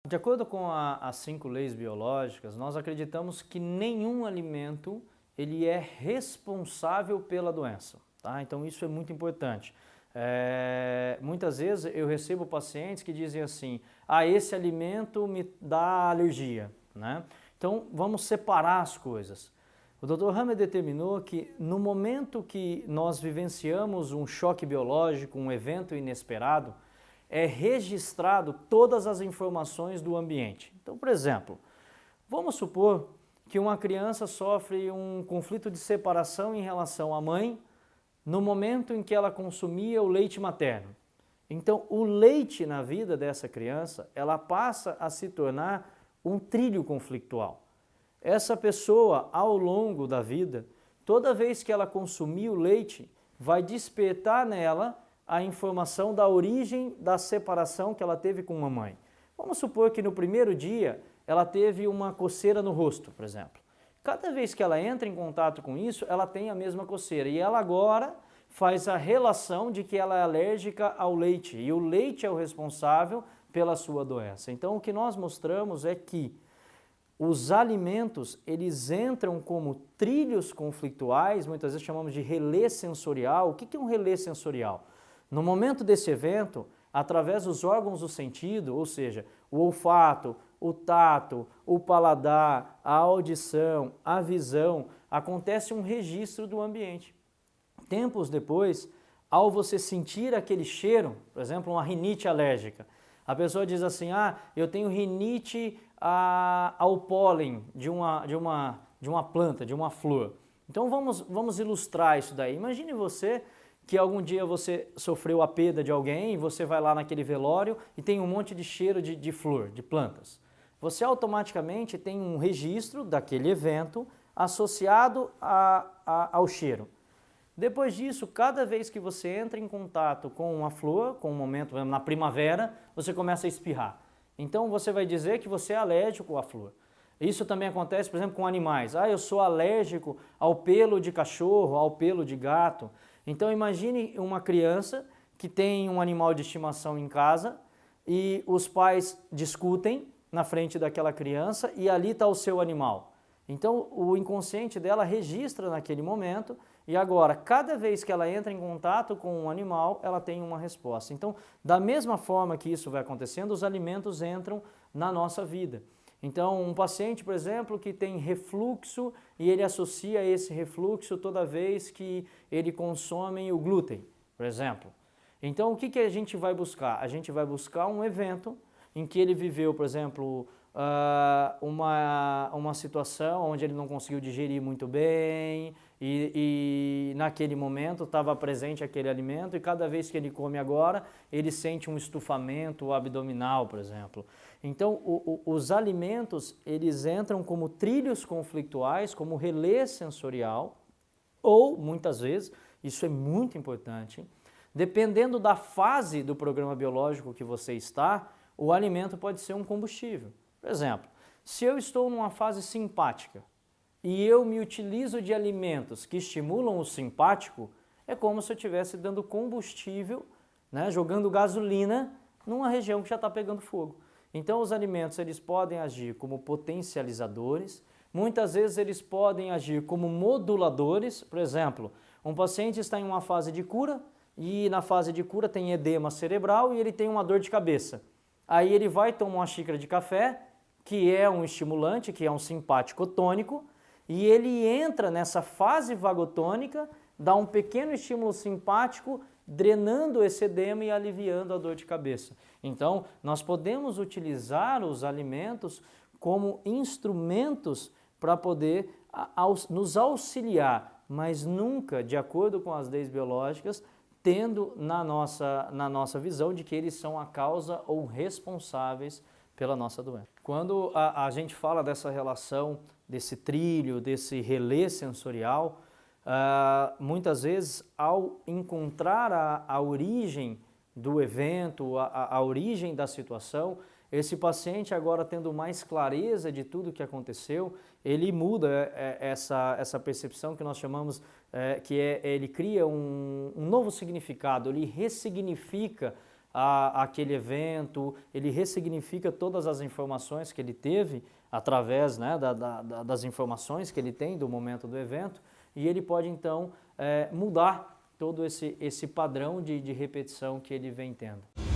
De acordo com as 5 leis biológicas, nós acreditamos que nenhum alimento ele é responsável pela doença, tá? Então isso é muito importante. Muitas vezes eu recebo pacientes que dizem assim, esse alimento me dá alergia, né? Então vamos separar as coisas. O Dr. Hammer determinou que no momento que nós vivenciamos um choque biológico, um evento inesperado, é registrado todas as informações do ambiente. Então, por exemplo, vamos supor que uma criança sofre um conflito de separação em relação à mãe no momento em que ela consumia o leite materno. Então, o leite na vida dessa criança, ela passa a se tornar um trilho conflictual. Essa pessoa, ao longo da vida, toda vez que ela consumir o leite, vai despertar nela a informação da origem da separação que ela teve com a mãe. Vamos supor que no primeiro dia ela teve uma coceira no rosto, por exemplo. Cada vez que ela entra em contato com isso, ela tem a mesma coceira. E ela agora faz a relação de que ela é alérgica ao leite. E o leite é o responsável pela sua doença. Então o que nós mostramos é que os alimentos, eles entram como trilhos conflituais, muitas vezes chamamos de relé sensorial. O que é um relé sensorial? No momento desse evento, através dos órgãos do sentido, ou seja, o olfato, o tato, o paladar, a audição, a visão, acontece um registro do ambiente. Tempos depois, ao você sentir aquele cheiro, por exemplo, uma rinite alérgica, a pessoa diz assim, eu tenho rinite ao pólen de uma planta, de uma flor. Então vamos ilustrar isso daí. Imagine você que algum dia você sofreu a perda de alguém e você vai lá naquele velório e tem um monte de cheiro de flor, de plantas. Você automaticamente tem um registro daquele evento associado ao cheiro. Depois disso, cada vez que você entra em contato com uma flor, com um momento, na primavera, você começa a espirrar. Então você vai dizer que você é alérgico à flor. Isso também acontece, por exemplo, com animais. Eu sou alérgico ao pelo de cachorro, ao pelo de gato. Então imagine uma criança que tem um animal de estimação em casa e os pais discutem na frente daquela criança e ali está o seu animal. Então o inconsciente dela registra naquele momento e agora, cada vez que ela entra em contato com um animal, ela tem uma resposta. Então, da mesma forma que isso vai acontecendo, os alimentos entram na nossa vida. Então, um paciente, por exemplo, que tem refluxo e ele associa esse refluxo toda vez que ele consome o glúten, por exemplo. Então, o que a gente vai buscar? A gente vai buscar um evento em que ele viveu, por exemplo, uma situação onde ele não conseguiu digerir muito bem e naquele momento estava presente aquele alimento e cada vez que ele come agora, ele sente um estufamento abdominal, por exemplo. Então, os alimentos, eles entram como trilhos conflituais, como relé sensorial, ou, muitas vezes, isso é muito importante, dependendo da fase do programa biológico que você está, o alimento pode ser um combustível. Por exemplo, se eu estou numa fase simpática e eu me utilizo de alimentos que estimulam o simpático, é como se eu estivesse dando combustível, né, jogando gasolina numa região que já está pegando fogo. Então os alimentos eles podem agir como potencializadores, muitas vezes eles podem agir como moduladores. Por exemplo, um paciente está em uma fase de cura e na fase de cura tem edema cerebral e ele tem uma dor de cabeça. Aí ele vai tomar uma xícara de café, que é um estimulante, que é um simpático tônico, e ele entra nessa fase vagotônica, dá um pequeno estímulo simpático, drenando esse edema e aliviando a dor de cabeça. Então, nós podemos utilizar os alimentos como instrumentos para poder nos auxiliar, mas nunca, de acordo com as leis biológicas, tendo na nossa visão de que eles são a causa ou responsáveis pela nossa doença. Quando a gente fala dessa relação, desse trilho, desse relé sensorial, muitas vezes ao encontrar a origem do evento, a origem da situação, esse paciente agora tendo mais clareza de tudo o que aconteceu, ele muda essa percepção que nós chamamos, ele cria um novo significado, ele ressignifica àquele evento, ele ressignifica todas as informações que ele teve através, né, das informações que ele tem do momento do evento, e ele pode então mudar todo esse padrão de repetição que ele vem tendo.